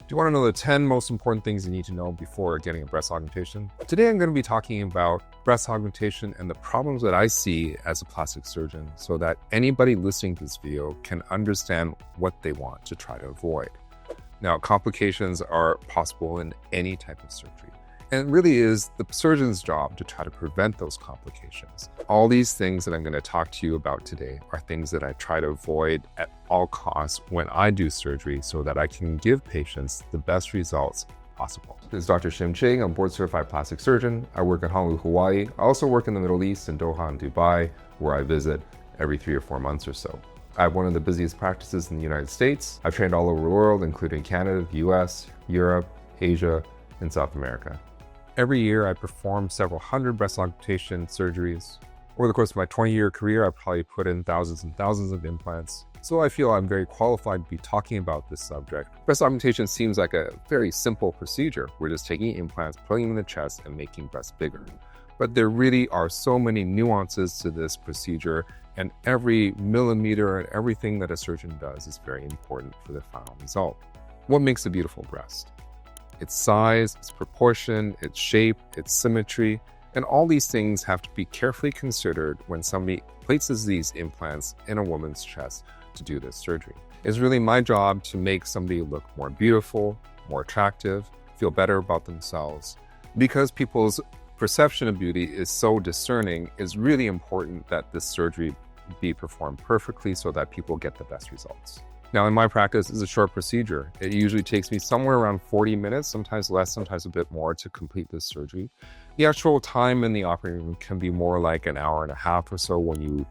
Do you want to know the 10 most important things you need to know before getting a breast augmentation? Today I'm going to be talking about breast augmentation and the problems that I see as a plastic surgeon so that anybody listening to this video can understand what they want to try to avoid. Now, complications are possible in any type of surgery, and it really is the surgeon's job to try to prevent those complications. All these things that I'm going to talk to you about today are things that I try to avoid at all costs when I do surgery so that I can give patients the best results possible. This is Dr. Shim Ching. I'm a board-certified plastic surgeon. I work in Honolulu, Hawaii. I also work in the Middle East in Doha and Dubai, where I visit every 3 or 4 months or so. I have one of the busiest practices in the United States. I've trained all over the world, including Canada, the US, Europe, Asia, and South America. Every year, I perform several hundred breast augmentation surgeries. Over the course of my 20-year career, I've probably put in thousands and thousands of implants. So I feel I'm very qualified to be talking about this subject. Breast augmentation seems like a very simple procedure. We're just taking implants, putting them in the chest, and making breasts bigger. But there really are so many nuances to this procedure, and every millimeter and everything that a surgeon does is very important for the final result. What makes a beautiful breast? Its size, its proportion, its shape, its symmetry, and all these things have to be carefully considered when somebody places these implants in a woman's chest to do this surgery. It's really my job to make somebody look more beautiful, more attractive, feel better about themselves. Because people's perception of beauty is so discerning, it's really important that this surgery be performed perfectly so that people get the best results. Now, in my practice, it's a short procedure. It usually takes me somewhere around 40 minutes, sometimes less, sometimes a bit more to complete this surgery. The actual time in the operating room can be more like an hour and a half or so when you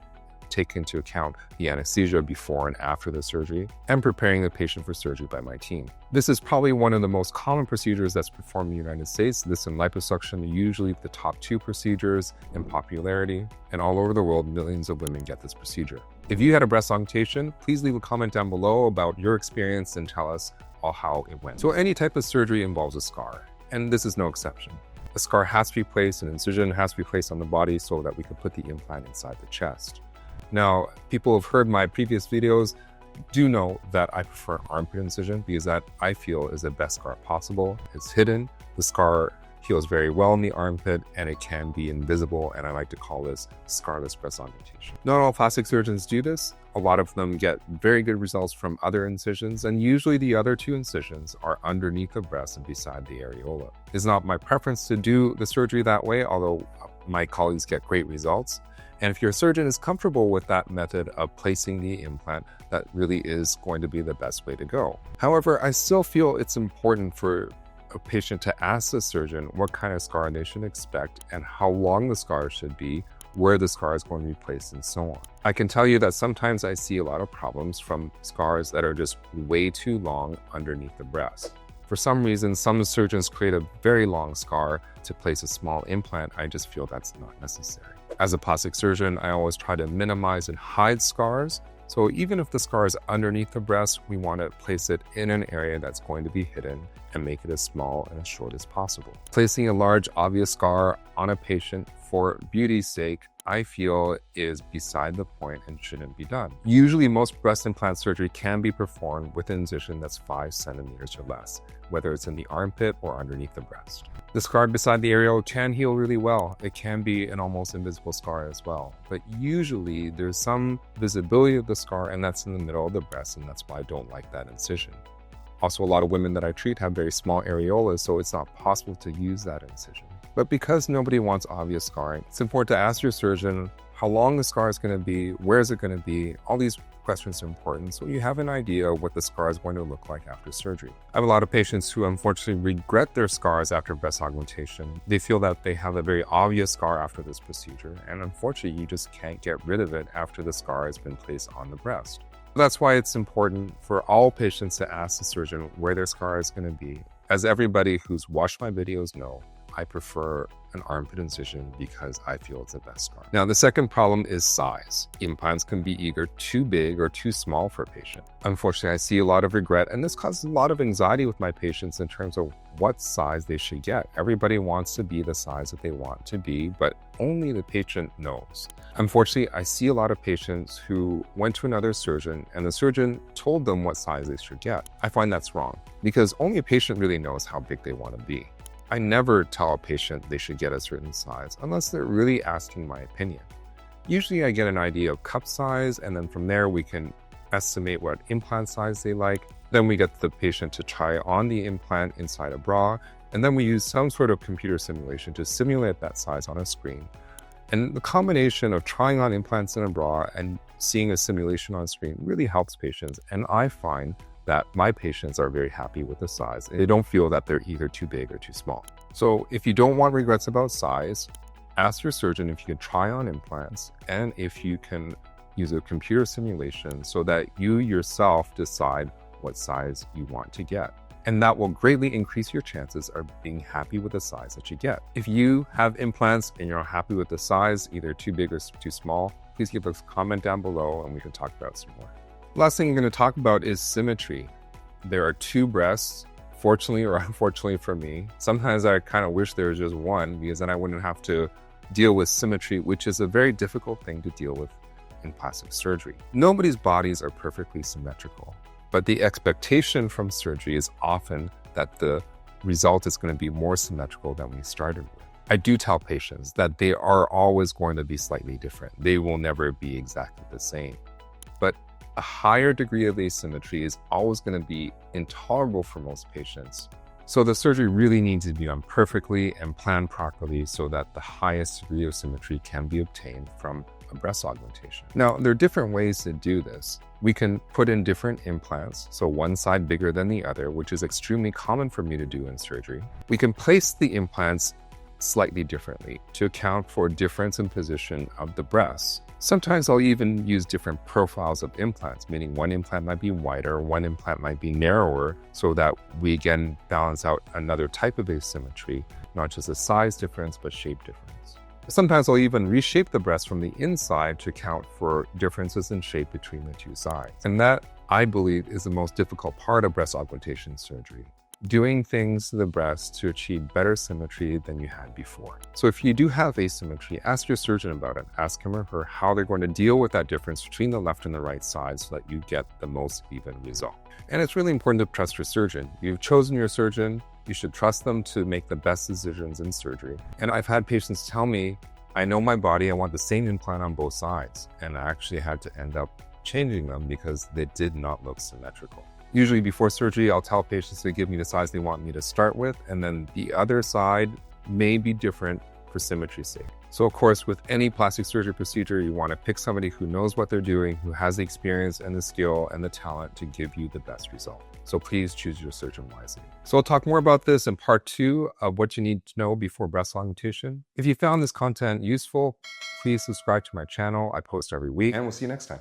take into account the anesthesia before and after the surgery, and preparing the patient for surgery by my team. This is probably one of the most common procedures that's performed in the United States. This and liposuction are usually the top 2 procedures in popularity, and all over the world, millions of women get this procedure. If you had a breast augmentation, please leave a comment down below about your experience and tell us all how it went. So any type of surgery involves a scar, and this is no exception. A scar has to be placed, an incision has to be placed on the body so that we can put the implant inside the chest. Now, people have heard my previous videos do know that I prefer armpit incision because that I feel is the best scar possible. It's hidden, the scar heals very well in the armpit, and it can be invisible, and I like to call this scarless breast augmentation. Not all plastic surgeons do this. A lot of them get very good results from other incisions, and usually the other 2 incisions are underneath the breast and beside the areola. It's not my preference to do the surgery that way, although my colleagues get great results. And if your surgeon is comfortable with that method of placing the implant, that really is going to be the best way to go. However, I still feel it's important for a patient to ask the surgeon what kind of scar they should expect and how long the scar should be, where the scar is going to be placed, and so on. I can tell you that sometimes I see a lot of problems from scars that are just way too long underneath the breast. For some reason, some surgeons create a very long scar to place a small implant. I just feel that's not necessary. As a plastic surgeon, I always try to minimize and hide scars. So even if the scar is underneath the breast, we want to place it in an area that's going to be hidden and make it as small and as short as possible. Placing a large, obvious scar on a patient for beauty's sake, I feel is beside the point and shouldn't be done. Usually, most breast implant surgery can be performed with an incision that's 5 centimeters or less, whether it's in the armpit or underneath the breast. The scar beside the areola can heal really well. It can be an almost invisible scar as well. But usually, there's some visibility of the scar, and that's in the middle of the breast, and that's why I don't like that incision. Also, a lot of women that I treat have very small areolas, so it's not possible to use that incision. But because nobody wants obvious scarring, it's important to ask your surgeon how long the scar is going to be, where is it going to be. All these questions are important so you have an idea of what the scar is going to look like after surgery. I have a lot of patients who unfortunately regret their scars after breast augmentation. They feel that they have a very obvious scar after this procedure, and unfortunately you just can't get rid of it after the scar has been placed on the breast. That's why it's important for all patients to ask the surgeon where their scar is going to be. As everybody who's watched my videos know, I prefer an armpit incision because I feel it's the best scar. Now, the second problem is size. Implants can be either too big or too small for a patient. Unfortunately, I see a lot of regret, and this causes a lot of anxiety with my patients in terms of what size they should get. Everybody wants to be the size that they want to be, but only the patient knows. Unfortunately, I see a lot of patients who went to another surgeon and the surgeon told them what size they should get. I find that's wrong because only a patient really knows how big they want to be. I never tell a patient they should get a certain size unless they're really asking my opinion. Usually I get an idea of cup size, and then from there we can estimate what implant size they like. Then we get the patient to try on the implant inside a bra, and then we use some sort of computer simulation to simulate that size on a screen. And the combination of trying on implants in a bra and seeing a simulation on screen really helps patients, and I find that my patients are very happy with the size. They don't feel that they're either too big or too small. So if you don't want regrets about size, ask your surgeon if you can try on implants and if you can use a computer simulation so that you yourself decide what size you want to get. And that will greatly increase your chances of being happy with the size that you get. If you have implants and you're happy with the size, either too big or too small, please give us a comment down below and we can talk about some more. Last thing I'm going to talk about is symmetry. There are two breasts, fortunately or unfortunately for me. Sometimes I kind of wish there was just one because then I wouldn't have to deal with symmetry, which is a very difficult thing to deal with in plastic surgery. Nobody's bodies are perfectly symmetrical, but the expectation from surgery is often that the result is going to be more symmetrical than we started with. I do tell patients that they are always going to be slightly different. They will never be exactly the same. But a higher degree of asymmetry is always going to be intolerable for most patients. So the surgery really needs to be done perfectly and planned properly so that the highest degree of symmetry can be obtained from a breast augmentation. Now, there are different ways to do this. We can put in different implants, so one side bigger than the other, which is extremely common for me to do in surgery. We can place the implants slightly differently to account for difference in position of the breasts. Sometimes I'll even use different profiles of implants, meaning one implant might be wider, one implant might be narrower, so that we again balance out another type of asymmetry, not just a size difference, but shape difference. Sometimes I'll even reshape the breast from the inside to account for differences in shape between the two sides. And that, I believe, is the most difficult part of breast augmentation surgery. Doing things to the breast to achieve better symmetry than you had before. So if you do have asymmetry, ask your surgeon about it. Ask him or her how they're going to deal with that difference between the left and the right side so that you get the most even result. And it's really important to trust your surgeon. You've chosen your surgeon, you should trust them to make the best decisions in surgery. And I've had patients tell me, I know my body, I want the same implant on both sides. And I actually had to end up changing them because they did not look symmetrical. Usually before surgery, I'll tell patients to give me the size they want me to start with, and then the other side may be different for symmetry's sake. So of course, with any plastic surgery procedure, you want to pick somebody who knows what they're doing, who has the experience and the skill and the talent to give you the best result. So please choose your surgeon wisely. So I'll talk more about this in part 2 of what you need to know before breast augmentation. If you found this content useful, please subscribe to my channel. I post every week, and we'll see you next time.